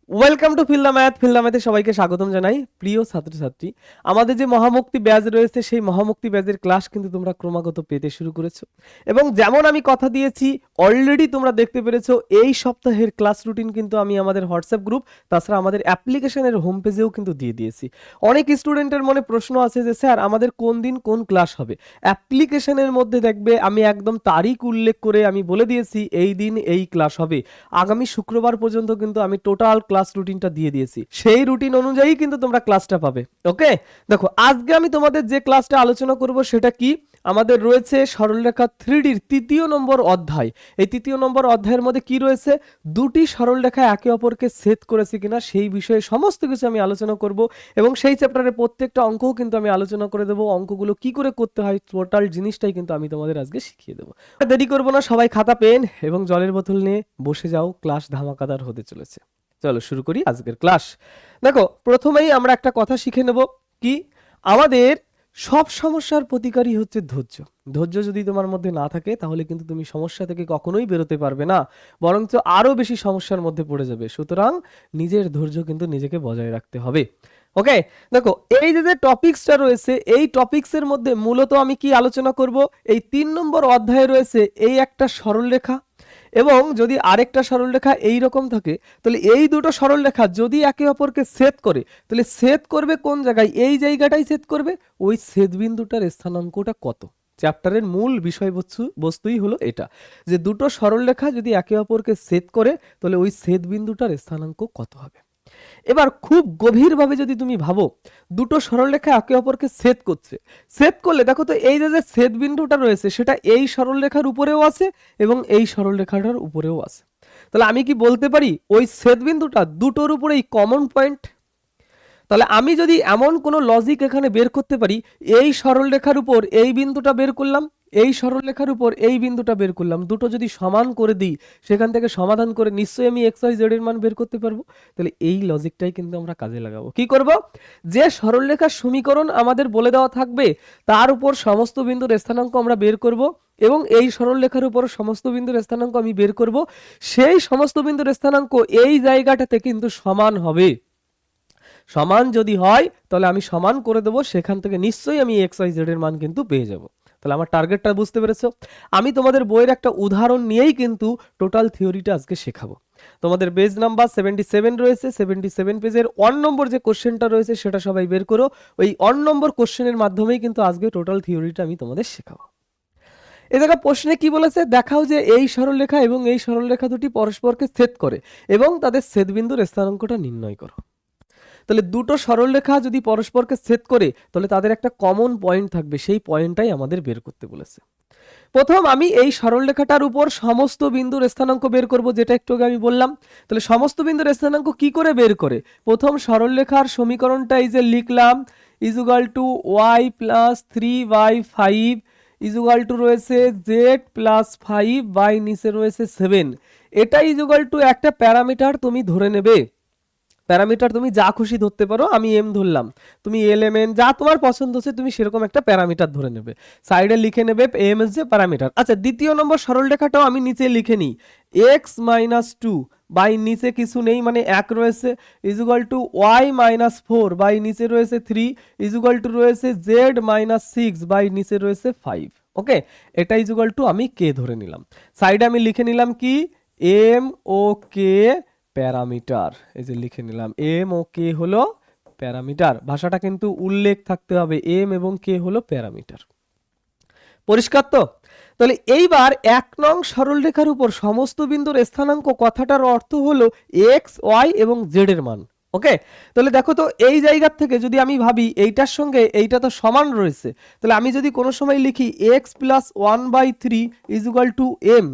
Welcome to fill the math. Fill the ম্যাথে সবাইকে স্বাগতম জানাই। প্রিয় ছাত্রছাত্রী, আমাদের যে মহামুক্তি ব্যাচ রয়েছে সেই মহামুক্তি ব্যাচের ক্লাস কিন্তু তোমরা ক্রমাগত পেতে শুরু করেছো, এবং যেমন আমি কথা দিয়েছি অলরেডি তোমরা দেখতে পেরেছো এই সপ্তাহের ক্লাস রুটিন কিন্তু আমি আমাদের হোয়াটসঅ্যাপ গ্রুপ তাছাড়া আমাদের অ্যাপ্লিকেশনের হোম পেজেও কিন্তু দিয়ে দিয়েছি। অনেক স্টুডেন্টের মনে প্রশ্ন আছে যে স্যার আমাদের কোন দিন কোন ক্লাস হবে। অ্যাপ্লিকেশনের মধ্যে দেখবে আমি একদম তারিখ উল্লেখ করে আমি বলে দিয়েছি এই দিন এই ক্লাস হবে। আগামী শুক্রবার পর্যন্ত কিন্তু আমি টোটাল ক্লাস রুটিনটা দিয়ে দিয়েছি, সেই রুটিন অনুযায়ী কিন্তু তোমরা ক্লাসটা পাবে। ওকে, দেখো আজকে আমি তোমাদের যে ক্লাসটা আলোচনা করব সেটা কি, আমাদের রয়েছে সরলরেখা 3Dর তৃতীয় নম্বর অধ্যায়। এই তৃতীয় নম্বর অধ্যায়ের মধ্যে কি রয়েছে, দুটি সরলরেখা একে অপরকে ছেদ করেছে কিনা সেই বিষয়ে সমস্ত কিছু আমি আলোচনা করব, এবং সেই চ্যাপ্টারের প্রত্যেকটা অঙ্কও কিন্তু আমি আলোচনা করে দেবো। অঙ্কগুলো কি করে করতে হয় টোটাল জিনিসটাই কিন্তু আমি তোমাদের আজকে শিখিয়ে দেবো। দেরি করবো না, সবাই খাতা পেন এবং জলের বোতল নিয়ে বসে যাও, ক্লাস ধামাকাদার হতে চলেছে। চলো শুরু করি আজকের ক্লাস। দেখো প্রথমেই আমরা একটা কথা শিখে নেব, কি আমাদের সব সমস্যার প্রতিকারই হচ্ছে ধৈর্য। ধৈর্য যদি তোমার মধ্যে না থাকে তাহলে কিন্তু তুমি সমস্যা থেকে কখনোই বেরোতে পারবে না, বরঞ্চ আরো বেশি সমস্যার মধ্যে পড়ে যাবে। সুতরাং নিজের ধৈর্য কিন্তু নিজেকে বজায় রাখতে হবে। ওকে, দেখো এই যে টপিকসটা রয়েছে এই টপিকসের মধ্যে মূলত আমি কি আলোচনা করব, এই 3 নম্বর অধ্যায়ে রয়েছে এই একটা সরলরেখা, এবং যদি আরেকটা সরলরেখা এই রকম থাকে তাহলে এই দুটো সরলরেখা যদি একে অপরকে ছেদ করে তাহলে ছেদ করবে কোন জায়গায়, এই জায়গাটাই ছেদ করবে, ওই ছেদবিন্দুটার স্থানাঙ্কটা কত। চ্যাপ্টারের মূল বস্তুই হলো এটা, যে দুটো সরলরেখা যদি একে অপরকে ছেদ করে তাহলে ওই ছেদবিন্দুটার স্থানাঙ্ক কত হবে। এবার খুব গভীরভাবে যদি তুমি ভাবো, দুটো সরলরেখা একে অপরকে ছেদ করছে, ছেদ করলে দেখো তো এই যে ছেদ বিন্দুটা রয়েছে সেটা এই সরলরেখার উপরেও আছে এবং এই সরলরেখাটার উপরেও আছে। তাহলে আমি কি বলতে পারি ওই ছেদ বিন্দুটা দুটোর উপরেই কমন পয়েন্ট। তাহলে আমি যদি এমন কোনো লজিক এখানে বের করতে পারি, এই সরলরেখার উপর এই বিন্দুটা বের করলাম, এই সরলরেখার উপর এই বিন্দুটা বের করলাম, দুটো যদি সমান করে দিই সেখান থেকে সমাধান করে নিশ্চয়ই আমি এক্স ওয়াই জেড এর মান বের করতে পারবো। তাহলে এই লজিকটাই কিন্তু আমরা কাজে লাগাবো। কি করব, যে সরলরেখার সমীকরণ আমাদের বলে দেওয়া থাকবে তার উপর সমস্ত বিন্দুর স্থানাঙ্ক আমরা বের করব, এবং এই সরলরেখার উপর সমস্ত বিন্দুর স্থানাঙ্ক আমি বের করব, সেই সমস্ত বিন্দুর স্থানাঙ্ক এই জায়গাটাতে কিন্তু সমান হবে। সমান যদি হয় তাহলে আমি সমান করে দেবো, সেখান থেকে নিশ্চয়ই আমি এক্স ওয়াই জেড এর মান কিন্তু পেয়ে যাব। তাহলে আমার টার্গেটটা বুঝতে পেরেছো। আমি তোমাদের বইয়ের একটা উদাহরণ নিয়েই কিন্তু টোটাল থিওরিটা আজকে শেখাবো। তোমাদের পেজ নাম্বার 77 রয়েছে, 77 পেজের 1 নম্বর যে কোশ্চেনটা রয়েছে সেটা সবাই বের করো। ওই 1 নম্বর কোশ্চেনের মাধ্যমেই কিন্তু আজকে টোটাল থিওরিটা আমি তোমাদের শেখাবো। এই জায়গা প্রশ্নে কি বলেছে দেখাও, যে এই সরলরেখা এবং এই সরলরেখা দুটি পরস্পরকে ছেদ করে এবং তাদের ছেদবিন্দুর স্থানাঙ্কটা নির্ণয় করো। তাহলে দুটো সরলরেখা যদি পরস্পরকে ছেদ করে তাহলে তাদের একটা কমন পয়েন্ট থাকবে, সেই পয়েন্টটাই আমাদের বের করতে বলেছে। প্রথম আমি এই সরলরেখাটার উপর সমস্ত বিন্দুর স্থানাঙ্ক বের করব, যেটা একটু আগে আমি বললাম। তাহলে সমস্ত বিন্দুর স্থানাঙ্ক কি করে বের করে, প্রথম সরলরেখার সমীকরণটা এই যে লিখলাম, equal to y plus 3/5 equal to রয়েছে জেড প্লাস 5 বাই নিচে রয়েছে 7। এটা ইজুগাল টু একটা প্যারামিটার তুমি ধরে নেবে। প্যারামিটার তুমি যা খুশি ধরতে পারো, আমি এম ধরলাম, তুমি এল এম এন যা তোমার পছন্দ হচ্ছে তুমি সেরকম একটা প্যারামিটার ধরে নেবে, সাইডে লিখে নেবে এম এস যে প্যারামিটার। আচ্ছা, দ্বিতীয় নম্বর সরলরেখাটাও আমি নিচে লিখে নিই, এক্স মাইনাস 2 বাই নিচে কিছু নেই মানে 1 রয়েছে, equal to y minus 4 by নিচে রয়েছে 3 ইজুগাল টু রয়েছে জেড মাইনাস 6 বাই নিচে রয়েছে 5। ওকে, এটা ইজুগাল টু আমি কে ধরে নিলাম, সাইডে আমি লিখে নিলাম কি এম ও কে প্যারামিটার। এই যে লিখে নিলাম এম ও কে হলো প্যারামিটার, ভাষাটা কিন্তু উল্লেখ থাকতে হবে, এম এবং কে হলো প্যারামিটার। পরিষ্কার তো। তাহলে এইবার 1 নং সরলরেখার উপর সমস্ত বিন্দুর স্থানাঙ্ক কথাটার অর্থ হলো এক্স ওয়াই এবং জেড এর মান। ওকে, তাহলে দেখো তো এই জায়গা থেকে যদি আমি ভাবি এইটার সঙ্গে এইটা তো সমান রয়েছে, তাহলে আমি যদি কোনো সময় লিখি x plus 1/3 equal to m,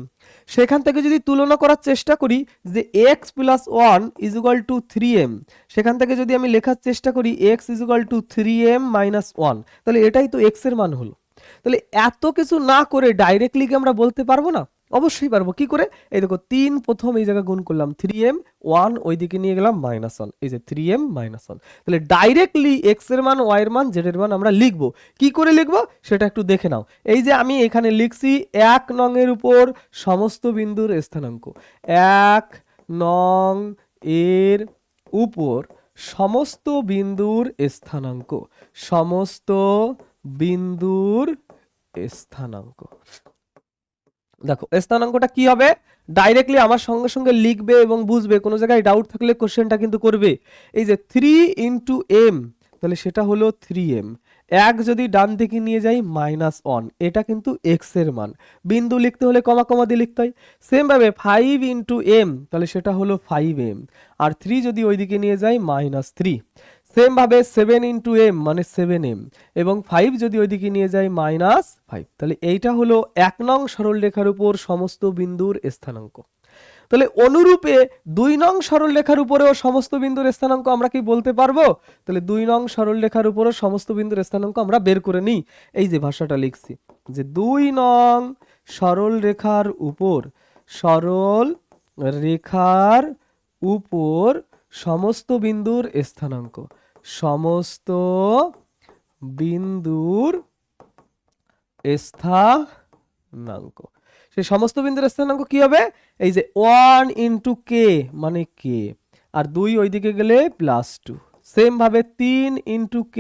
সেখান থেকে যদি তুলনা করার চেষ্টা করি যে এক্স প্লাস 1 ইজুগাল টু 3m, সেখান থেকে যদি আমি লেখার চেষ্টা করি এক্স ইজুগাল টু 3m মাইনাস 1, তাহলে এটাই তো এক্স এর মান হলো। তাহলে এত কিছু না করে ডাইরেক্টলি কি আমরা বলতে পারবো না? অবশ্যই পারবো। কি করে, এই দেখো 3 প্রথম এই জায়গায় গুণ করলাম 3m, 1 ওইদিকে নিয়ে গেলাম -1, এই যে 3m -1। তাহলে ডাইরেক্টলি এক্স এর মান, ওয়াই এর মান, জেড এর মান আমরা লিখবো। কি করে লিখবো সেটা একটু দেখে নাও। এই যে আমি এখানে লিখছি 1 নং এর উপর সমস্ত বিন্দুর স্থানাঙ্ক, 1 নং এর উপর সমস্ত বিন্দুর স্থানাঙ্ক, সমস্ত বিন্দুর স্থানাঙ্ক। দেখো স্থানাঙ্কটা কি হবে, ডাইরেক্টলি আমার সঙ্গে সঙ্গে লিখবে এবং বুঝবে, কোনো জায়গায় ডাউট থাকলে কোশ্চেনটা কিন্তু করবে। এই যে 3 × m, তাহলে সেটা হলো 3m। এক যদি ডান দিকে নিয়ে যাই -1, এটা কিন্তু x এর মান। বিন্দু লিখতে হলে কমা কমা দিয়ে লিখতে হয়। সেম ভাবে 5 × m, তাহলে সেটা হলো 5m। আর 3 যদি ওইদিকে নিয়ে যাই -3। সেম ভাবে 7 × m মানে 7m, এবং 5 যদি ওইদিকে নিয়ে যাই -5। তাহলে এইটা হলো 1 নং সরলরেখার উপর সমস্ত বিন্দুর স্থানাঙ্ক। তাহলে অনুরূপে 2 নং সরলরেখার উপরেও সমস্ত বিন্দুর স্থানাঙ্ক আমরা কি বলতে পারবো? তাহলে 2 নং সরলরেখার উপরও সমস্ত বিন্দুর স্থানাঙ্ক আমরা বের করে নিই। এই যে ভাষাটা লিখছি যে 2 নং সরলরেখার উপর, সরল রেখার উপর সমস্ত বিন্দুর স্থানাঙ্ক, সমস্ত বিন্দুর স্থানাঙ্ক। সেই সমস্ত বিন্দুর স্থানাঙ্ক কি হবে? এই যে 1 × k মানে k, আর 2 ওইদিকে গেলে +2। সেম ভাবে 3 × k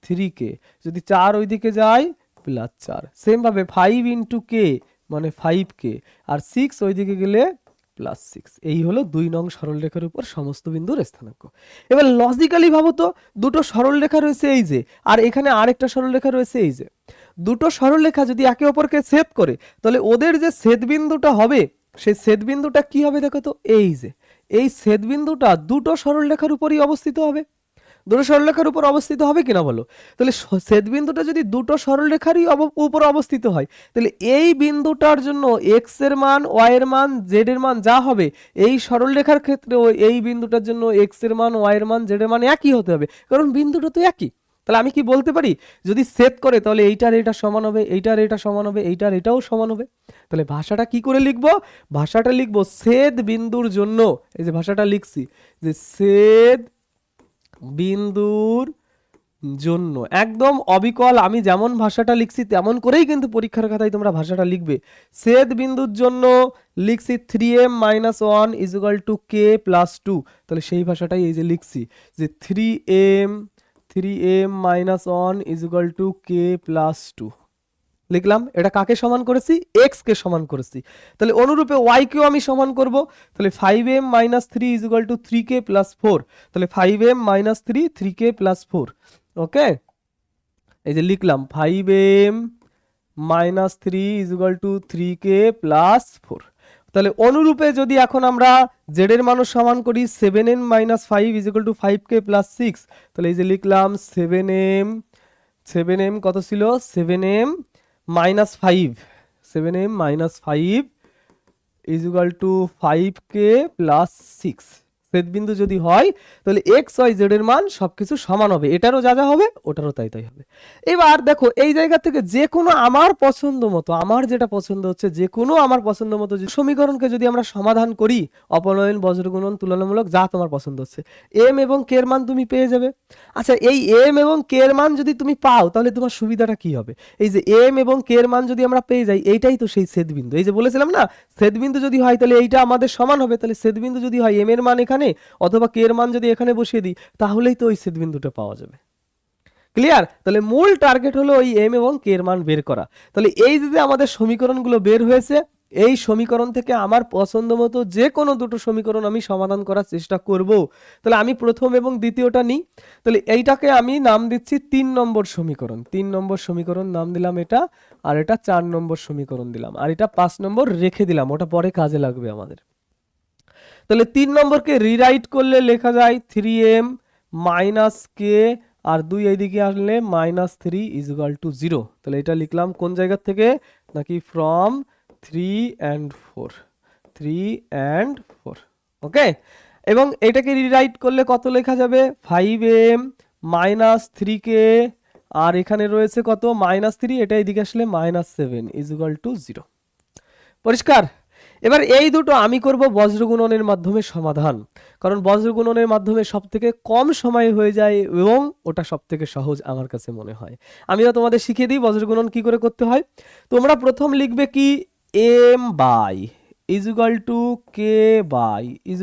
3k, যদি 4 ওইদিকে যায় +4। সেম ভাবে 5 × k মানে 5k, আর 6 ওইদিকে গেলে +6। এই হলো 2 নং সরলরেখার উপর সমস্ত বিন্দুর স্থানাঙ্ক। এবার লজিক্যালি ভাবো তো, দুটো সরলরেখা রয়েছে এই যে, আর এখানে আরেকটা সরলরেখা রয়েছে এই যে। দুটো সরলরেখা যদি একে অপরকে ছেদ করে, তাহলে ওদের যে ছেদবিন্দুটা হবে, সেই ছেদবিন্দুটা কি হবে দেখো তো, এই যে এই ছেদবিন্দুটা দুটো সরলরেখার উপরই অবস্থিত হবে। দুটো সরলরেখার উপর অবস্থিত হবে কিনা বলো? তাহলে ছেদবিন্দুটা যদি দুটো সরলরেখারই উপর অবস্থিত হয়, তাহলে এই বিন্দুটার জন্য x এর মান, y এর মান, z এর মান যা হবে, এই সরলরেখার ক্ষেত্রেও এই বিন্দুটার জন্য x এর মান, y এর মান, z এর মান একই হতে হবে, কারণ বিন্দুটা তো একই। তাহলে আমি কি বলতে পারি, যদি ছেদ করে তাহলে এইটার এটা সমান হবে, এইটার এটা সমান হবে, এইটার এটাও সমান হবে। তাহলে ভাষাটা কি করে লিখবো? ভাষাটা লিখবো ছেদ বিন্দুর জন্য, এই যে ভাষাটা লিখছি যে ছেদ বিন্দুর জন্য, একদম অবিকল আমি যেমন ভাষাটা লিখছি তেমন করেই কিন্তু পরীক্ষার খাতায় তোমরা ভাষাটা লিখবে। ছেদ বিন্দুর জন্য লিখছি 3m - 1 = k + 2। তাহলে সেই ভাষাটাই এই যে লিখছি যে 3m - 1 = k + 2 লিখলাম। এটা কাকে সমান করেছি? x কে সমান করেছি। তাহলে অনুরূপে y কেও আমি সমান করব। তাহলে 5m - 3 = 3k + 4। তাহলে 5m - 3 3k + 4। ওকে, এই যে লিখলাম 5m - 3 = 3k + 4। তাহলে অনুরূপে যদি এখন আমরা z এর মানও সমান করি, 7m - 5 = 5k + 6। তাহলে এই যে লিখলাম 7m কত ছিল? 7m - 5, 7m - 5 = 5k + 6। ছেদবিন্দু যদি হয় তাহলে x y z এর মান সবকিছু সমান হবে, এটারও যা যা হবে ওটারও তাই তাই হবে। এবার দেখো এই জায়গা থেকে যে কোনো আমার পছন্দ মতো, আমার যেটা পছন্দ হচ্ছে, যে কোনো আমার পছন্দ মতো যে সমীকরণকে যদি আমরা সমাধান করি, অপনয়ন, বজ্রগুণন, তুলনামূলক, যা তোমার পছন্দ হচ্ছে, m এবং k এর মান তুমি পেয়ে যাবে। আচ্ছা, এই m এবং k এর মান যদি তুমি পাও তাহলে তোমার সুবিধাটা কি হবে? এই যে m এবং k এর মান যদি আমরা পেয়ে যাই, এইটাই তো সেই ছেদবিন্দু। এই যে বলেছিলাম না, ছেদবিন্দু যদি হয় তাহলে এইটা আমাদের সমান হবে। তাহলে ছেদবিন্দু যদি হয়, m এর মান এখানে অথবা k এর মান যদি এখানে বসিয়ে দিই, তাহলেই তো ওই ছেদবিন্দুটা পাওয়া যাবে। ক্লিয়ার? তাহলে মূল টার্গেট হলো ওই m এবং k এর মান বের করা। তাহলে এই যে আমাদের সমীকরণগুলো বের হয়েছে, এই সমীকরণ থেকে আমার পছন্দ মতো যে কোনো দুটো সমীকরণ আমি সমাধান করার চেষ্টা করব। তাহলে আমি প্রথম এবং দ্বিতীয়টা নিই। তাহলে এইটাকে আমি নাম দিচ্ছি 3 নম্বর সমীকরণ। 3 নম্বর সমীকরণ নাম দিলাম এটা, আর এটা 4 নম্বর সমীকরণ দিলাম, আর এটা 5 নম্বর রেখে দিলাম, ওটা পরে কাজে লাগবে আমাদের। তাহলে 3 নম্বরকে রিরাইট করলে লেখা যায় 3m - k, আর 2 এইদিকে আসলে -3 = 0। তাহলে এটা লিখলাম কোন জায়গা থেকে? নাকি ফ্রম 3 and 4, 3 and 4। ওকে, এবং এটাকে রিরাইট করলে কত লেখা যাবে? 5m - 3k, আর এখানে রয়েছে কত? -3, এটা এইদিকে আসলে -7 = 0। পরিষ্কার? এবার এই দুটো আমি করব বজ্রগুণনের মাধ্যমে সমাধান, কারণ বজ্রগুণনের মাধ্যমে সব থেকে কম সময়ে হয়ে যায় এবং ওটা সব থেকে সহজ আমার কাছে মনে হয়। আমিও তোমাদের শিখিয়ে দিই বজ্রগুণন কি করে করতে হয়। তোমরা প্রথম লিখবে কি, m by = k by =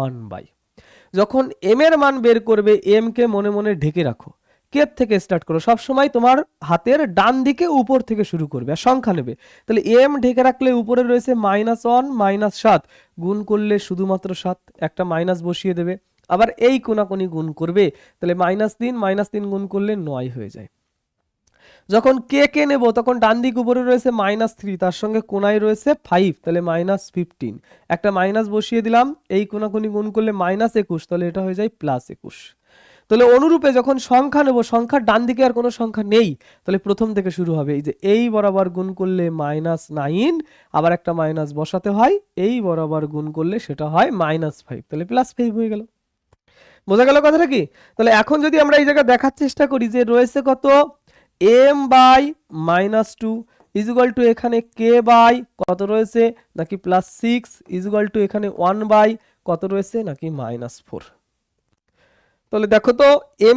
1 by। যখন এম এর মান বের করবে এম কে মনে মনে ঢেকে রাখো, কে থেকে স্টার্ট করো, সবসময় তোমার হাতের ডান দিকে উপর থেকে শুরু করবে আর সংখ্যা নেবে। তাহলে এম ঢেকে রাখলে উপরে রয়েছে -1 -7, গুণ করলে শুধুমাত্র 7, একটা মাইনাস বসিয়ে দেবে। আবার এই কোনাকুনি গুণ করবে, তাহলে -3 গুণ করলে 9 হয়ে যায়। যখন কে কে নেব তখন ডান দিক উপরে রয়েছে -3, তার সঙ্গে কোনায় রয়েছে 5, তাহলে -15, একটা মাইনাস বসিয়ে দিলাম, এই কোনাকুনি গুণ করলে -21, তাহলে এটা হয়ে যায় +21। তাহলে অনুরূপে যখন সংখ্যা নেব, সংখ্যার ডান দিকে আর কোনো সংখ্যা নেই, তাহলে প্রথম থেকে শুরু হবে। এই যে এই বরাবর গুণ করলে -9, আবার একটা মাইনাস বসাতে হয়, এই বরাবর গুণ করলে সেটা হয় -5, তাহলে +5 হয়ে গেল। বোঝা গেল কথাটা কি? তাহলে এখন যদি আমরা এই জায়গায় দেখার চেষ্টা করি যে রয়েছে কত, m/-2 ইজুয়াল টু এখানে k বাই কত রয়েছে নাকি +6 ইজুয়াল টু এখানে 1 বাই কত রয়েছে নাকি -4। তাহলে দেখো তো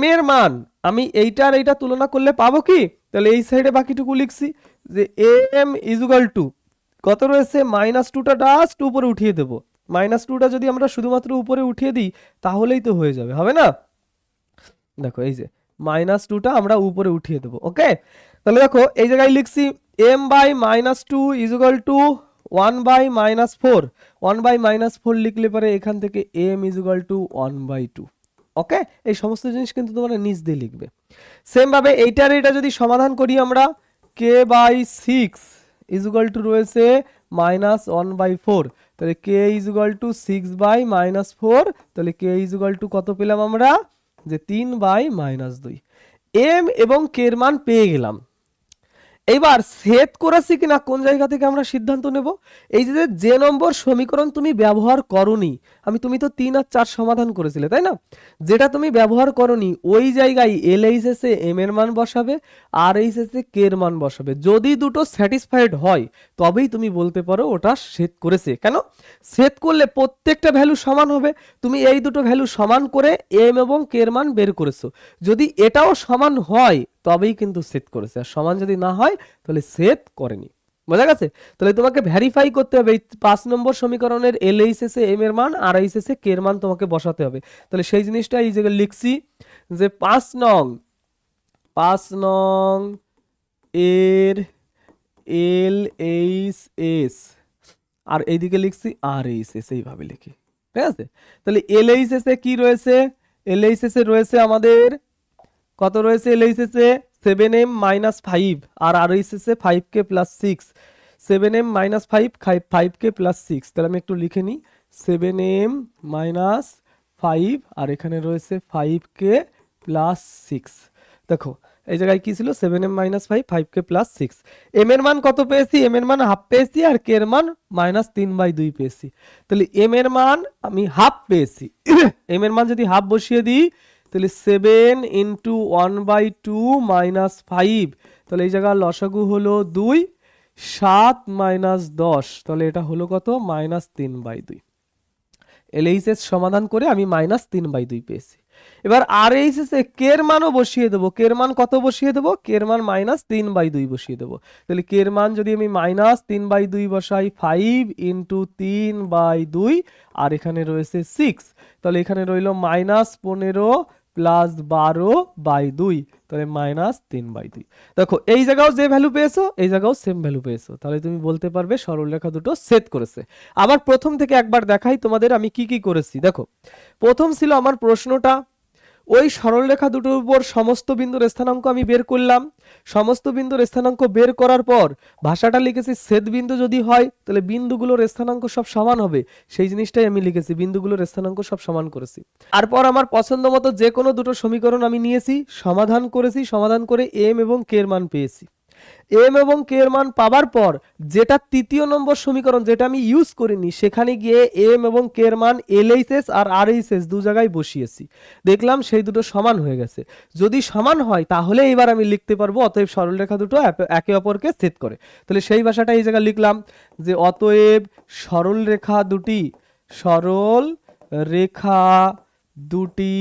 m এর মান আমি এইটা আর এইটা তুলনা করলে পাবো কি? তাহলে এই সাইডে বাকিটুকু লিখছি যে m ইজুয়াল টু কত রয়েছে -2টা জাস্ট উপরে উঠিয়ে দেব। -2টা যদি আমরা শুধুমাত্র উপরে উঠিয়ে দিই তাহলেই তো হয়ে যাবে, হবে না? দেখো এই যে -2টা আমরা উপরে উঠিয়ে দেবো। ওকে, তাহলে দেখো এই জায়গায় লিখছি m/-2 ইজুয়াল টু 1/-4, 1/-4 লিখলে পরে এখান থেকে m ইজুয়াল টু 1/2। ওকে, এই সমস্ত জিনিস কিন্তু তোমরা নিচ দিয়ে লিখবে। সেম ভাবে এইটার এটা যদি সমাধান করি আমরা, k/6 ইজুয়াল টু রয়েছে -1/4, তাহলে k ইজুয়াল টু 6/-4, তাহলে k ইজুয়াল টু কত পেলাম আমরা যে 3/-2। m এবং k এর মান পেয়ে গেলাম। এইবার সেট করেছি কিনা কোন জায়গা থেকে আমরা সিদ্ধান্ত নেব। এই যে নম্বর সমীকরণ তুমি ব্যবহার করনি, তুমি তো 3 আর 4 সমাধান করেছিলে তাই না, যেটা তুমি ব্যবহার করনি ওই জায়গায় LHS এ m এর মান বসাবে আর HSS এ k এর মান বসাবে। যদি দুটো স্যাটিসফাইড হয় তবেই তুমি বলতে পারো ওটা সেট করেছে। কেন? সেট করলে প্রত্যেকটা ভ্যালু সমান হবে, তুমি এই দুটো ভ্যালু সমান করে m এবং k এর মান বের করেছো। যদি এটাও সমান হয় তবেই কিন্তু সেট করেছে, আর সমান যদি না হয় তাহলে সেট করেনি। বোঝা গেছে? তাহলে তোমাকে ভেরিফাই করতে হবে এই 5 নম্বর সমীকরণের LHS এ m এর মান আর HSS এ k এর মান তোমাকে বসাতে হবে। তাহলে সেই জিনিসটা এই জায়গায় লিখছি যে 5 নং এর LHS আর এইদিকে লিখছি RHS, এইভাবে লিখি। ঠিক আছে? তাহলে LHS এ কি রয়েছে? LHS এ রয়েছে আমাদের কত রয়েছে? LHS এ 7m-5 আর RHS এ 5k + 6, 7m-5 5k + 6। তাহলে আমি একটু লিখে নিই 7m-5 আর এখানে রয়েছে 5k + 6। দেখো এই জায়গায় কি ছিল 7m-5 5k + 6। m এর মান কত পেয়েছি? m এর মান হাফ পেয়েছি আর k এর মান -3/2 পেয়েছি। তাহলে m এর মান আমি হাফ পেয়েছি m এর মান যদি হাফ বসিয়ে দিই তাহলে 7 × 1/2 - 5, তাহলে এই জায়গায় লসাগু হলো 2, 7 - 10, তাহলে এটা হলো কত -3/2। LHS সমাধান করে আমি -3/2 পেয়েছি। এবার RHS এ k এর মানও বসিয়ে দেবো। k এর মান কত বসিয়ে দেবো? k এর মান -3/2 বসিয়ে দেবো। তাহলে k এর মান যদি আমি -3/2 বসাই 5 × 3/2 আর এখানে রয়েছে 6, তাহলে এখানে রইল -15 + 12/2, তাহলে -3/2। দেখো এই জায়গাও যে ভ্যালু পেয়েছো এই জায়গাও সেম ভ্যালু পেয়েছো, তাহলে তুমি বলতে পারবে সরলরেখা দুটো সেট করেছে। আবার প্রথম থেকে একবার দেখাই তোমাদের আমি কি কি করেছি। দেখো প্রথম ছিল আমার প্রশ্নটা, ওই সরলরেখা দুটোর উপর সমস্ত বিন্দুর স্থানাঙ্ক আমি বের করলাম। সমস্ত বিন্দুর স্থানাঙ্ক বের করার পর ভাষাটা লিখেছি ছেদ বিন্দু যদি হয় তাহলে বিন্দুগুলোর স্থানাঙ্ক সব সমান হবে, সেই জিনিসটাই আমি লিখেছি, বিন্দুগুলোর স্থানাঙ্ক সব সমান করেছি। তারপর আমার পছন্দ মতো যে কোনো দুটো সমীকরণ আমি নিয়েছি, সমাধান করেছি, সমাধান করে m এবং k এর মান পেয়েছি। m এবং k এর মান পাবার পর যেটা তৃতীয় নম্বর সমীকরণ যেটা আমি ইউজ করিনি সেখানে গিয়ে m এবং k এর মান LHS আর RHS দু জায়গায় বসিয়েছি, দেখলাম সেই দুটো সমান হয়ে গেছে। যদি সমান হয় তাহলে এবার আমি লিখতে পারবো অতএব সরলরেখা দুটো একে অপরকে ছেদ করে। তাহলে সেই ভাষাটা এই জায়গায় লিখলাম যে অতএব সরলরেখা দুটি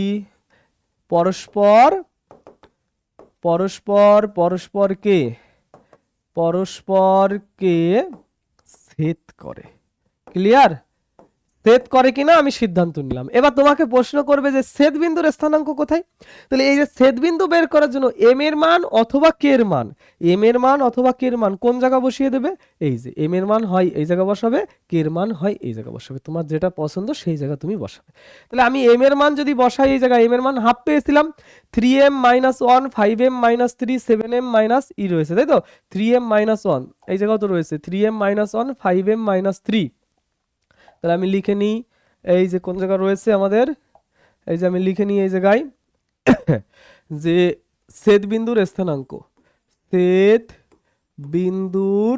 পরস্পরকে ছেদ করে। ক্লিয়ার? ছেদ করে কিনা আমি সিদ্ধান্ত নিলাম। এবার তোমাকে প্রশ্ন করবে যে ছেদ বিন্দুর স্থানাঙ্ক কোথায়। তাহলে এই যে ছেদ বিন্দু বের করার জন্য এম এর মান অথবা কে এর মান, এম এর মান অথবা কে এর মান কোন জায়গা বসিয়ে দেবে, এই যে এম এর মান হয় এই জায়গা বসাবে, কে এর মান হয় এই জায়গা বসাবে, তোমার যেটা পছন্দ সেই জায়গা তুমি বসাবে। তাহলে আমি এম এর মান যদি বসাই এই জায়গায়, এম এর মান হাফ পেয়েছিলাম, 3m - 1 5m - 3 7m - ই রয়েছে তাই তো, 3m - 1 এই জায়গাও তো রয়েছে 3m - 1 5m - 3। তাহলে আমি লিখে নিই এই যে কোন জায়গা রয়েছে আমাদের, এই যে আমি লিখে নিই এই জায়গায় যে ছেদ বিন্দুর স্থানাঙ্ক, ছেদ বিন্দুর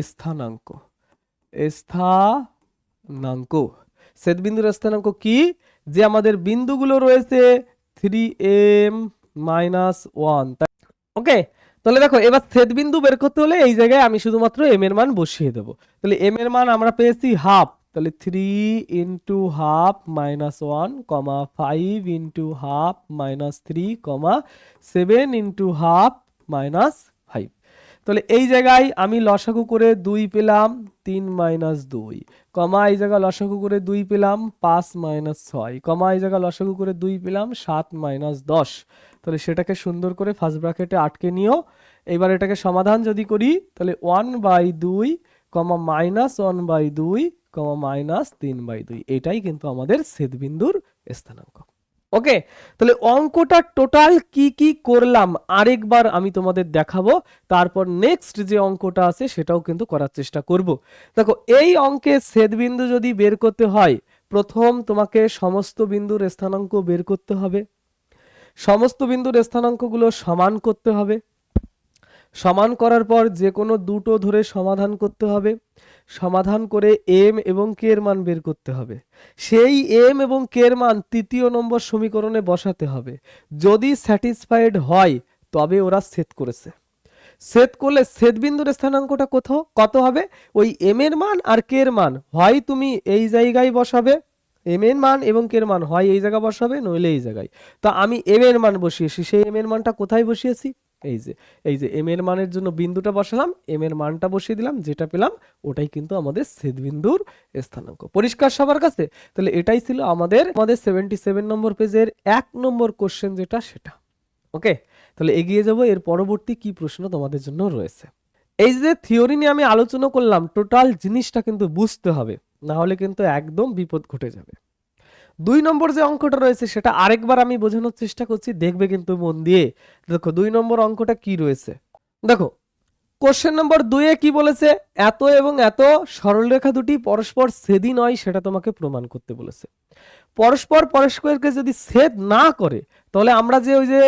স্থানাঙ্ক, স্থানাঙ্ক ছেদ বিন্দুর স্থানাঙ্ক কি, যে আমাদের বিন্দুগুলো রয়েছে 3m - 1। ওকে, তাহলে দেখো এবার ছেদ বিন্দু বের করতে হলে এই জায়গায় আমি শুধুমাত্র এম এর মান বসিয়ে দেব। তাহলে এম এর মান আমরা পেয়েছি হাফ, তাহলে 3 × হাফ - 1, 5 × হাফ - 3, 7 × হাফ - 5। তাহলে এই জায়গায় আমি লসাগু করে 2 পেলাম 3 - 2, এই জায়গা লসাগু করে 2 পেলাম 5 - 6, এই জায়গা লসাগু করে 2 পেলাম 7 - 10। তাহলে সেটাকে সুন্দর করে ফার্স্ট ব্র্যাকেটে আটকে নিও। এবার এটাকে সমাধান যদি করি তাহলে 1/2, -1/2, -3/2, এটাই কিন্তু আমাদের ছেদবিন্দুর স্থানাঙ্ক। ওকে, তাহলে অঙ্কটা টোটাল কি কি করলাম আরেকবার আমি তোমাদের দেখাবো, তারপর নেক্সট যে অঙ্কটা আছে সেটাও কিন্তু করার চেষ্টা করব। দেখো এই অঙ্কে ছেদবিন্দু যদি বের করতে হয়, প্রথম তোমাকে সমস্ত বিন্দুর স্থানাঙ্ক বের করতে হবে, সমস্ত বিন্দুর স্থানাঙ্কগুলো সমান করতে হবে, সমান করার পর যে কোনো দুটো ধরে সমাধান করতে হবে, সমাধান করে এম এবং কে এর মান বের করতে হবে, সেই এম এবং কে এর মান তৃতীয় নম্বর সমীকরণে বসাতে হবে। যদি স্যাটিসফাইড হয় তবে ওরা ছেদ করেছে। ছেদ করলে ছেদবিন্দুর স্থানাঙ্কটা কত হবে, ওই এম এর মান আর কে এর মান হয় তুমি এই জায়গায় বসাবে, এম এর মান এবং কে এর মান হয় এই জায়গা বসাবে নইলে এই জায়গায়। তো আমি এম এর মান বসিয়েছি, সেই এম এর মানটা কোথায় বসিয়েছি, এই যে এম এর মানের জন্য বিন্দুটা বসালাম, এম এর মানটা বসিয়ে দিলাম, যেটা পেলাম ওটাই কিন্তু আমাদের ছেদবিন্দুর স্থানাঙ্ক। পরিষ্কার সবার কাছে? তাহলে এটাই ছিল আমাদের 77 নম্বর পেজের 1 নম্বর কোশ্চেন যেটা সেটা। ওকে, তাহলে এগিয়ে যাব, এর পরবর্তী কি প্রশ্ন তোমাদের জন্য রয়েছে। এই যে থিওরি নিয়ে আমি আলোচনা করলাম, টোটাল জিনিসটা কিন্তু বুঝতে হবে, না হলে কিন্তু একদম বিপদ ঘটে যাবে। 2 নম্বর যে অঙ্কটা রয়েছে সেটা আরেকবার আমি বোঝানোর চেষ্টা করছি, দেখবে কিন্তু মন দিয়ে। দেখো 2 নম্বর অঙ্কটা কি রয়েছে, দেখো কোশ্চেন নম্বর 2 এ কি বলেছে, এত এবং এত সরলরেখা দুটি পরস্পর ছেদই নয় সেটা তোমাকে প্রমাণ করতে বলেছে। পরস্পর পরস্পরকে যদি ছেদ না করে তাহলে আমরা যে ওই যে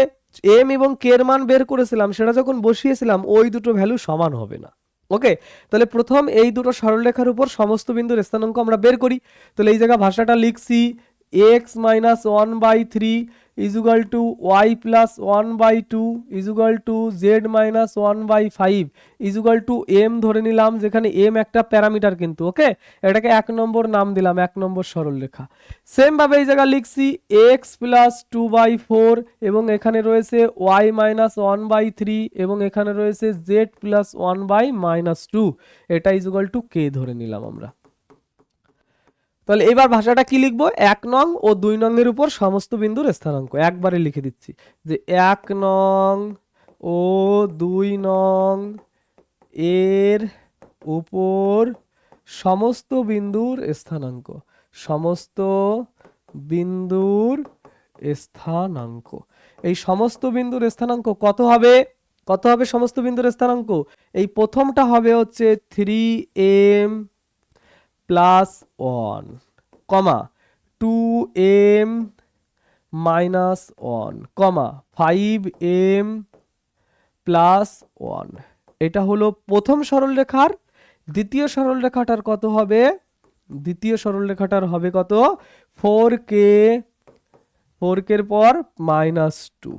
এম এবং কে এর মান বের করেছিলাম সেটা যখন বসিয়েছিলাম ওই দুটো ভ্যালু সমান হবে না। ওকে, তাহলে প্রথম এই দুটো সরলরেখার উপর সমস্ত বিন্দুর স্থানাঙ্ক আমরা বের করি। তাহলে এই জায়গা ভাষাটা লিখছি x - 1/3 = y + 1/2 = z - 1/5 m ধরে নিলাম, যেখানে m একটা প্যারামিটার কিন্তু। ওকে, এটাকে 1 নম্বর নাম দিলাম, 1 নম্বর সরলরেখা। সেম ভাবে এই জায়গা লিখছি x + 2/4 এবং এখানে রয়েছে y - 1/3 এবং এখানে রয়েছে z + 1/-2, এটা = k ধরে নিলাম আমরা। তাহলে এবার ভাষাটা কি লিখবো, 1 নং ও 2 নং এর উপর সমস্ত বিন্দুর স্থানাঙ্ক একবারে লিখে দিচ্ছি যে 1 নং ও 2 নং এর উপর সমস্ত বিন্দুর স্থানাঙ্ক, সমস্ত বিন্দুর স্থানাঙ্ক। এই সমস্ত বিন্দুর স্থানাঙ্ক কত হবে, সমস্ত বিন্দুর স্থানাঙ্ক? এই প্রথমটা হবে হচ্ছে 3m + 1, 2m - 1, 5m + 1। এটা হলো প্রথম সরলরেখার। দ্বিতীয় সরলরেখাটার কত হবে, দ্বিতীয় সরলরেখাটার হবে কত, 4k, 4k এর পর -2।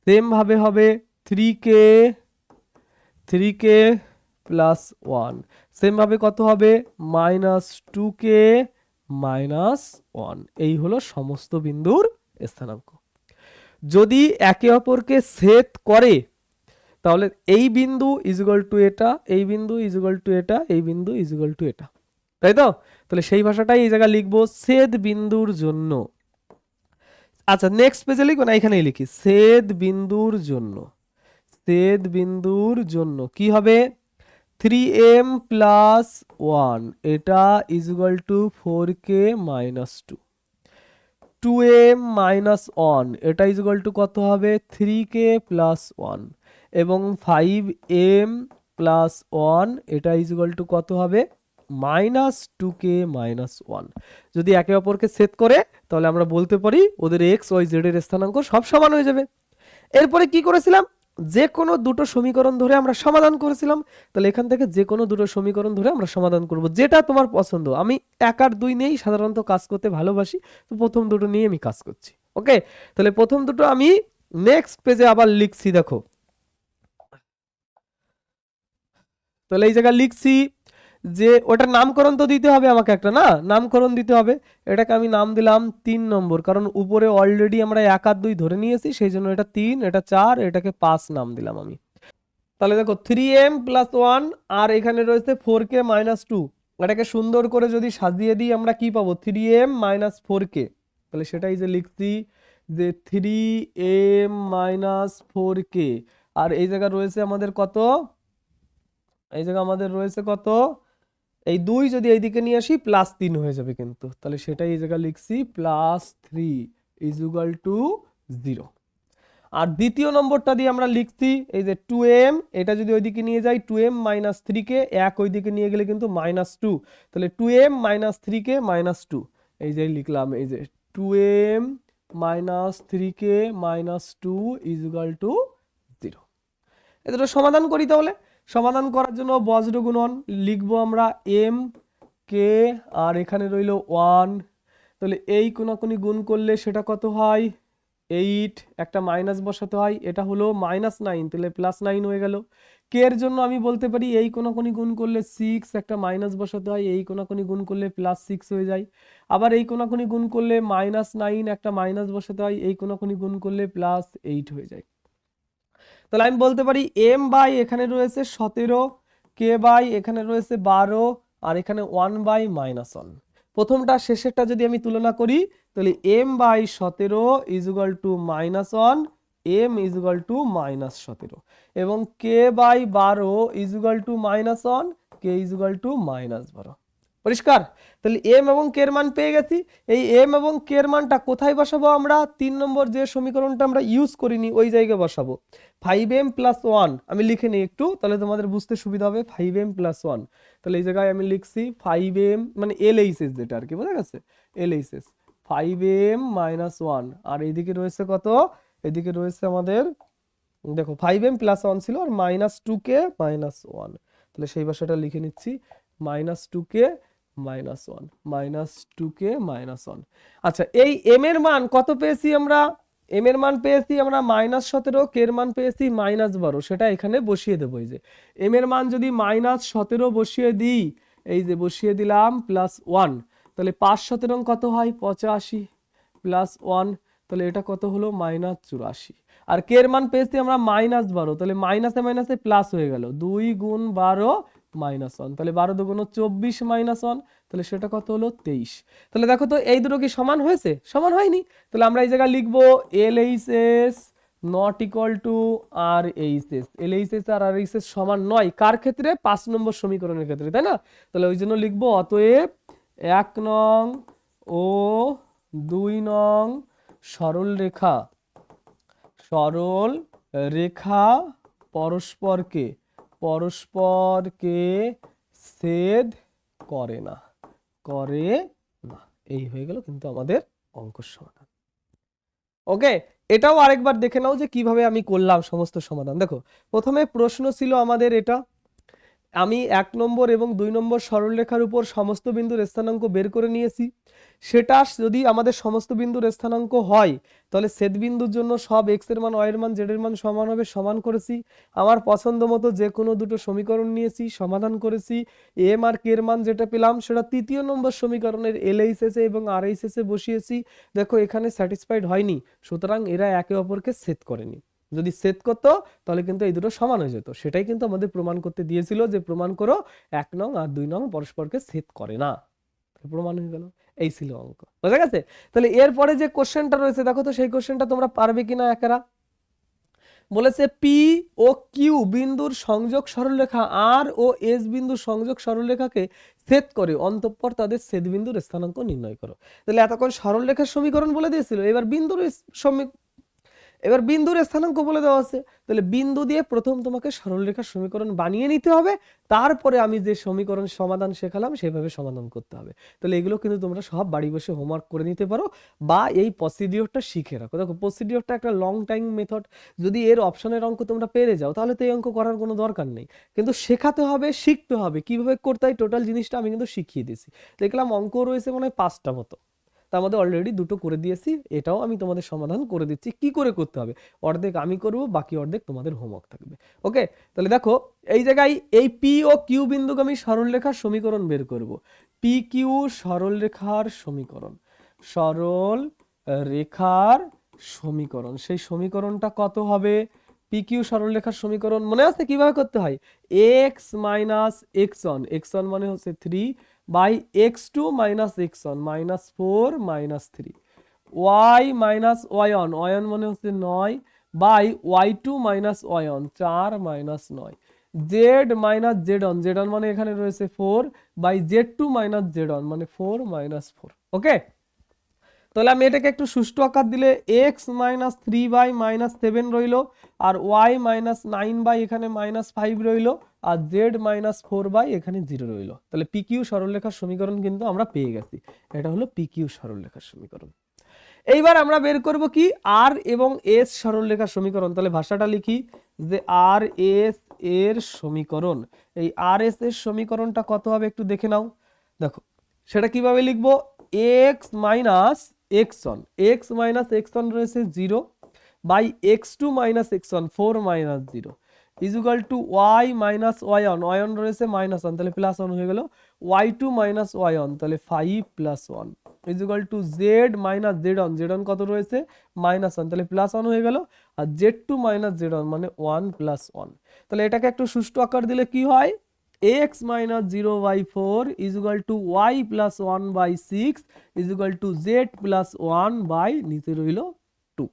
সেম ভাবে হবে 3k, 3k + 1। সেম ভাবে কত হবে, -2k - 1। এই হলো সমস্ত বিন্দুর স্থানাঙ্ক। যদি একে অপরকে ছেদ করে তাহলে এই বিন্দু = এটা, এই বিন্দু = এটা, এই বিন্দু = এটা। তাই তো? তাহলে সেই ভাষাটাই এই জায়গায় লিখবো ছেদ বিন্দুর জন্য। আচ্ছা নেক্সট পেজে লিখবো না, এখানেই লিখি ছেদ বিন্দুর জন্য। ছেদ বিন্দুর জন্য কি হবে, 3m প্লাস 1 এটা is equal two 4k minus 2, 2m minus 1 এটা ইজ ইকুয়াল টু কত হবে 3k প্লাস 1, এবং 5m প্লাস 1 এটা ইজ ইকুয়াল টু কত হবে মাইনাস 2k মাইনাস 1। যদি একে অপরকে ছেদ করে তাহলে আমরা বলতে পারি ওদের এক্স ওয়াই জেড এর স্থানাঙ্ক সব সমান হয়ে যাবে। এরপরে কি করেছিলাম, যে কোনো দুটো সমীকরণ ধরে আমরা সমাধান করেছিলাম। তাহলে এখান থেকে যে কোনো দুটো সমীকরণ ধরে আমরা সমাধান করব, যেটা তোমার পছন্দ। আমি 1 আর 2 নিয়েই সাধারণত কাজ করতে ভালোবাসি, তো প্রথম দুটো নিয়ে আমি কাজ করছি। ওকে, তাহলে প্রথম দুটো আমি নেক্সট পেজে আবার লিখছি, দেখো। তাহলে এই জায়গায় লিখছি যে ওটার নামকরণ তো দিতে হবে আমাকে, একটা না নামকরণ দিতে হবে। এটাকে আমি নাম দিলাম 3 নম্বর, কারণ উপরে অলরেডি আমরা 1 আর 2 ধরে নিয়েছি, সেই জন্য এটা 3, এটা 4, এটাকে 5 নাম দিলাম আমি। তাহলে দেখো 3m প্লাস 1 আর এখানে রয়েছে 4k মাইনাস 2, এটাকে সুন্দর করে যদি সাজিয়ে দিই আমরা কি পাবো 3m মাইনাস 4k। তাহলে সেটাই যে লিখছি যে 3m মাইনাস 4k, আর এই জায়গা রয়েছে আমাদের কত, এই জায়গা আমাদের রয়েছে কত, এই 2 যদি এইদিকে নিয়ে আসি প্লাস 3 হয়ে যাবে কিন্তু, তাহলে সেটাই এই জায়গা লিখছি প্লাস 3 ইজ ইকুয়াল টু 0। আর দ্বিতীয় নম্বরটা দিয়ে আমরা লিখছি এই যে 2m, এটা যদি ওইদিকে নিয়ে যাই 2m মাইনাস 3k, এক ওইদিকে নিয়ে গেলে কিন্তু মাইনাস 2, তাহলে 2m মাইনাস 3k মাইনাস 2, এই যে লিখলাম এই যে 2m minus 3k minus 2 is equal two 0। এ দুটো সমাধান করি। তাহলে সমাধান করার জন্য বজ্র গুণন লিখবো আমরা m k, আর এখানে রইল 1, তাহলে এই কোনাকুনি গুণ করলে সেটা কত হয় 8, একটা মাইনাস বসাতে হয়, এটা হলো -9, তাহলে +9 হয়ে গেল। কে এর জন্য আমি বলতে পারি এই কোনাকুনি গুণ করলে 6, একটা মাইনাস বসাতে হয়, এই কোনাকুনি গুণ করলে +6 হয়ে যায়। আবার এই কোনাকুনি গুণ করলে -9, একটা মাইনাস বসাতে হয়, এই কোনাকুনি গুণ করলে +8 হয়ে যায়। তাহলে আমি বলতে পারি m বাই এখানে রয়েছে 17, k বাই এখানে রয়েছে 12, আর এখানে 1 বাই -1। প্রথমটা শেষেরটা যদি আমি তুলনা করি তাহলে m by 17 is equal to -1, m is equal to -17, এবং k by 12 is equal to -1, k is equal to -12। পরিষ্কার? তাহলে m এবং k এর মান পেয়ে গেছি। এই m এবং k এর মানটা কোথায় বসাবো আমরা, 3 নম্বর যে সমীকরণটা আমরা ইউজ করিনি ওই জায়গায় বসাবো। 5m প্লাস 1 আমি লিখে নিই একটু, তাহলে তোমাদের বুঝতে সুবিধা হবে। 5m প্লাস 1, তাহলে এই জায়গায় আমি লিখছি 5m মানে LHS যেটা আর কি, বোঝা গেছে, LHS 5m মাইনাস 1, আর এইদিকে রয়েছে কত, এদিকে রয়েছে আমাদের দেখো 5m প্লাস 1 ছিল, আর -2k মাইনাস 1, তাহলে সেই ভাষাটা লিখে নিচ্ছি -2k মাইনাস 1, -2k মাইনাস 1। আচ্ছা এই m এর মান কত পেয়েছি আমরা, m এর মান পেয়েছি আমরা -17, k এর মান পেয়েছি -12, সেটা এখানে বসিয়ে দেবো। এই যে m এর মান যদি -17 বসিয়ে দিই, এই যে বসিয়ে দিলাম +1, তাহলে 5 17 কত হয় 85 প্লাস 1, তাহলে এটা কত হলো -84, আর কে এর মান পেয়েছি আমরা -12, তাহলে মাইনাসে মাইনাসে প্লাস হয়ে গেল, 2 গুণ 12 -1, তাহলে 12 দুগুণ 24 -1, তাহলে সেটা কত হলো 23। তাহলে দেখো তো এই দুটো কি সমান হয়েছে, সমান হয়নি। তাহলে আমরা এই জায়গায় লিখবো LHS not equal to RHS, LHS আর RHS সমান নয়, কার ক্ষেত্রে 5 নম্বর সমীকরণের ক্ষেত্রে, তাই না। তাহলে ওই জন্য লিখবো অতএব 1 নং ও 2 নং সরল রেখা পরস্পরকে ছেদ করে না, এই হয়ে গেল কিন্তু আমাদের অঙ্ক সমাধান। ওকে, এটাও আরেকবার দেখে নাও যে কিভাবে আমি করলাম সমস্ত সমাধান। দেখো প্রথমে প্রশ্ন ছিল আমাদের এটা, আমি 1 নম্বর এবং 2 নম্বর সরলরেখার উপর সমস্ত বিন্দুর স্থানাঙ্ক বের করে নিয়েছি। সেটা যদি আমাদের সমস্ত বিন্দুর স্থানাঙ্ক হয় তাহলে ছেদবিন্দুর জন্য সব x এর মান y এর মান z এর মান সমান হবে, সমান করেছি। আমার পছন্দ মতো যে কোনো দুটো সমীকরণ নিয়েছি, সমাধান করেছি। m আর k এর মান যেটা পেলাম সেটা তৃতীয় নম্বর সমীকরণের LHS এবং RHS এ বসিয়েছি। দেখো এখানে স্যাটিসফাইড হয়নি, সুতরাং এরা একে অপরকে ছেদ করেনি। যদি ছেদ করতো তাহলে কিন্তু এই দুটো সমান হয়ে যেত। সেটাই কিন্তু আমাদের প্রমাণ করতে দিয়েছিল যে প্রমাণ করো 1 নং আর 2 নং পরস্পরকে ছেদ করে না। প্রমাণ হয়ে গেল। এই ছিল অঙ্ক, বুঝা গেছে? তাহলে এরপরে যে কোশ্চেনটা রয়েছে দেখো তো সেই কোশ্চেনটা তোমরা পারবে কিনা একেরা। বলেছে পি ও কিউ বিন্দুর সংযোগ সরলরেখা আর ও এস বিন্দুর সংযোগ সরলরেখাকে ছেদ করে অন্তঃপর তাদের ছেদ বিন্দুর স্থানাঙ্ক নির্ণয় করো। তাহলে এতক্ষণ সরলরেখার সমীকরণ বলে দিয়েছিল, এবার বিন্দুর স্থানাঙ্ক বলে দেওয়া আছে। তাহলে বিন্দু দিয়ে প্রথম তোমাকে সরলরেখার সমীকরণ বানিয়ে নিতে হবে, তারপরে আমি যে সমীকরণ সমাধান শেখালাম সেভাবে সমাধান করতে হবে। তাহলে এগুলো কিন্তু তোমরা সব বাড়ি বসে হোমওয়ার্ক করে নিতে পারো বা এই প্রসিডিওরটা শিখে রাখো। দেখো প্রসিডিওরটা একটা লং টাইম মেথড, যদি এর অপশনের অঙ্ক তোমরা পেরে যাও তাহলে তো এই অঙ্ক করার কোনো দরকার নেই, কিন্তু শেখাতে হবে, শিখতে হবে কিভাবে করতে হয়। টোটাল জিনিসটা আমি কিন্তু শিখিয়ে দিয়েছি। দেখলাম অঙ্ক রয়েছে মনে হয় 5টা মতো, তার মধ্যে অলরেডি 2টো করে দিয়েছি, এটাও আমি তোমাদের সমাধান করে দিচ্ছি কি করে করতে হবে। অর্ধেক আমি করব, বাকি অর্ধেক তোমাদের হোমওয়ার্ক থাকবে। ওকে, তাহলে দেখো এই জায়গায় এই পি ও কিউ বিন্দুগামী সরলরেখার সমীকরণ বের করব। পি কিউ সরলরেখার সমীকরণ, সরল রেখার সমীকরণ, সেই সমীকরণটা কত হবে? পি কিউ সরলরেখার সমীকরণ মনে আছে কিভাবে করতে হয়? X minus x one, x one মানে হচ্ছে 3 by x2 minus x1 minus 4 minus 3, y minus y1, y1 মানে হচ্ছে 9 by y2 minus y1 4 minus 9, z minus z1, z1 মানে এখানে রয়েছে 4 বাই z2 মাইনাস z1 মানে 4 মাইনাস 4। ওকে, তাহলে আমি এটাকে একটু সুষ্ঠু আকার দিলে x মাইনাস 3 বাই মাইনাস 7 রইল, আর y মাইনাস 9 বাই এখানে মাইনাস 5 রইল, আর z মাইনাস 4 বাই এখানে 0 রইল। তাহলে পি কিউ সরলরেখার সমীকরণ কিন্তু আমরা পেয়ে গেছি। এটা হলো পি কিউ সরলরেখার সমীকরণ। এইবার আমরা বের করব কি আর এবং এস সরলরেখার সমীকরণ। তাহলে ভাষাটা লিখি যে আর এস এর সমীকরণ। এই আর এস এর সমীকরণটা কত হবে একটু দেখে নাও। দেখো সেটা কিভাবে লিখবো, x minus x one, x minus x one রয়েছে 0 by x two minus x one 4 minus 0 equal two y minus y one, y one রয়েছে মাইনাস ওয়ান তাহলে প্লাস ওয়ান হয়ে গেল, y two minus y one তাহলে 5 plus one equal two z minus z one, z one কত রয়েছে minus one তাহলে plus one হয়ে গেল, আর z two minus z one মানে 1 প্লাস 1। তাহলে এটাকে একটু সুষ্ঠু আকার দিলে কি হয়, x minus 0 by 4 is equal to y plus 1 by 6 is equal to z plus 1 by নিচে রইল 2।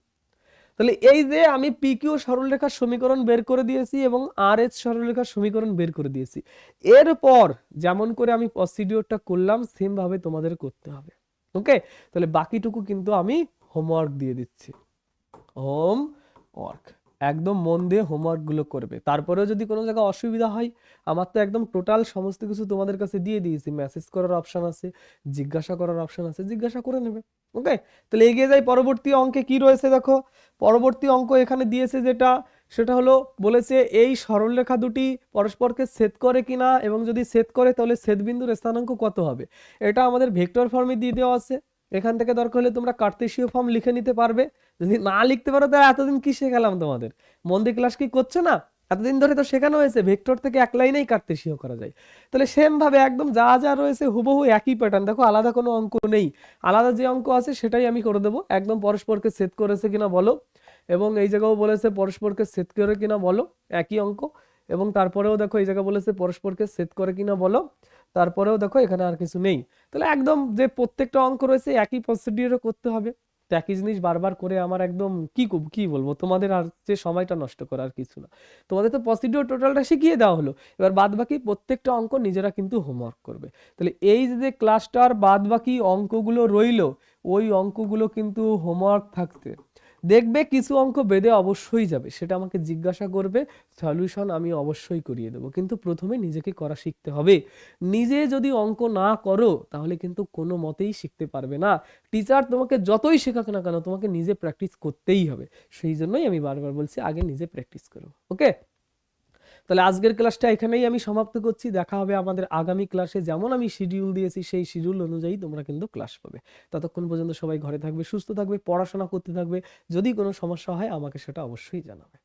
তাহলে এই যে আমি পি কিউ সরলরেখার সমীকরণ বের করে দিয়েছি এবং আর এস সরলরেখার সমীকরণ বের করে দিয়েছি। এরপর যেমন করে আমি প্রসিডিওরটা করলাম সেম ভাবে তোমাদের করতে হবে। ওকে, তাহলে বাকিটুকু কিন্তু আমি হোমওয়ার্ক দিয়ে দিচ্ছি, হোমওয়ার্ক একদম মন দিয়ে হোমওয়ার্ক গুলো করবে। তারপরেও যদি কোনো জায়গায় অসুবিধা হয়, আমার তো একদম টোটাল সমস্ত কিছু তোমাদের কাছে দিয়ে দিয়েছি, মেসেজ করার অপশন আছে, জিজ্ঞাসা করার অপশন আছে, জিজ্ঞাসা করে নেবে। ওকে, তাহলে এগিয়ে যাই পরবর্তী অঙ্কে কি রয়েছে দেখো। পরবর্তী অঙ্ক এখানে দিয়েছে যেটা, সেটা হলো বলেছে এই সরলরেখা দুটি পরস্পরকে ছেদ করে কিনা, এবং যদি ছেদ করে তাহলে ছেদবিন্দুর স্থানাঙ্ক কত হবে। এটা আমাদের ভেক্টর ফর্মে দিয়ে দেওয়া আছে। এখান থেকে দরকার হলে তোমরা কার্তেশীয় ফর্ম লিখে নিতে পারবে। যদি না লিখতে পারো তাহলে এতদিন কি শেখালাম তোমাদের, মন দিয়ে ক্লাস কি করছো না? এতদিন ধরে তো শেখানো হয়েছে ভেক্টর থেকে এক লাইনেই কার্তেশীয় করা যায়। তাহলে সেম ভাবে একদম যা যা রয়েছে হুবহু একই প্যাটার্ন, দেখো আলাদা কোনো অঙ্ক নেই, আলাদা যে অঙ্ক আছে সেটাই আমি করে দেবো। একদম পরস্পরকে ছেদ করেছে কিনা বলো, এবং এই জায়গাও বলেছে পরস্পরকে ছেদ করে কিনা বলো, একই অঙ্ক। এবং তারপরেও দেখো এই জায়গা বলেছে পরস্পরকে ছেদ করে কিনা বলো, তারপরেও দেখো এখানে আর কিছু নেই। তাহলে একদম যে প্রত্যেকটা অঙ্ক রয়েছে একই প্রসিডিওরে করতে হবে। তো একই জিনিস বারবার করে আমার একদম কি বলবো তোমাদের, আর যে সময়টা নষ্ট করার কিছু না। তোমাদের তো প্রসিডিওর টোটালটা শিখিয়ে দেওয়া হলো, এবার বাদ বাকি প্রত্যেকটা অঙ্ক নিজেরা কিন্তু হোমওয়ার্ক করবে। তাহলে এই যে ক্লাসটার বাদ বাকি অঙ্কগুলো রইলো, ওই অঙ্কগুলো কিন্তু হোমওয়ার্ক থাকতে দেখবে কিছু অঙ্ক বেদে অবশ্যই যাবে, সেটা আমাকে জিজ্ঞাসা করবে, সলিউশন আমি অবশ্যই করিয়ে দেবো। কিন্তু প্রথমে নিজেকে করা শিখতে হবে। নিজে যদি অঙ্ক না করো তাহলে কিন্তু কোনো মতেই শিখতে পারবে না। টিচার তোমাকে যতই শেখাক না কেন তোমাকে নিজে প্র্যাকটিস করতেই হবে। সেই জন্যই আমি বারবার বলছি আগে নিজে প্র্যাকটিস করো। ওকে, তাহলে আজকের ক্লাসটা এখানেই আমি সমাপ্ত করছি। দেখা হবে আমাদের আগামী ক্লাসে। যেমন আমি শিডিউল দিয়েছি সেই শিডিউল অনুযায়ী তোমরা কিন্তু ক্লাস পাবে। ততক্ষণ পর্যন্ত সবাই ঘরে থাকবে, সুস্থ থাকবে, পড়াশোনা করতে থাকবে। যদি কোনো সমস্যা হয় আমাকে সেটা অবশ্যই জানাবে।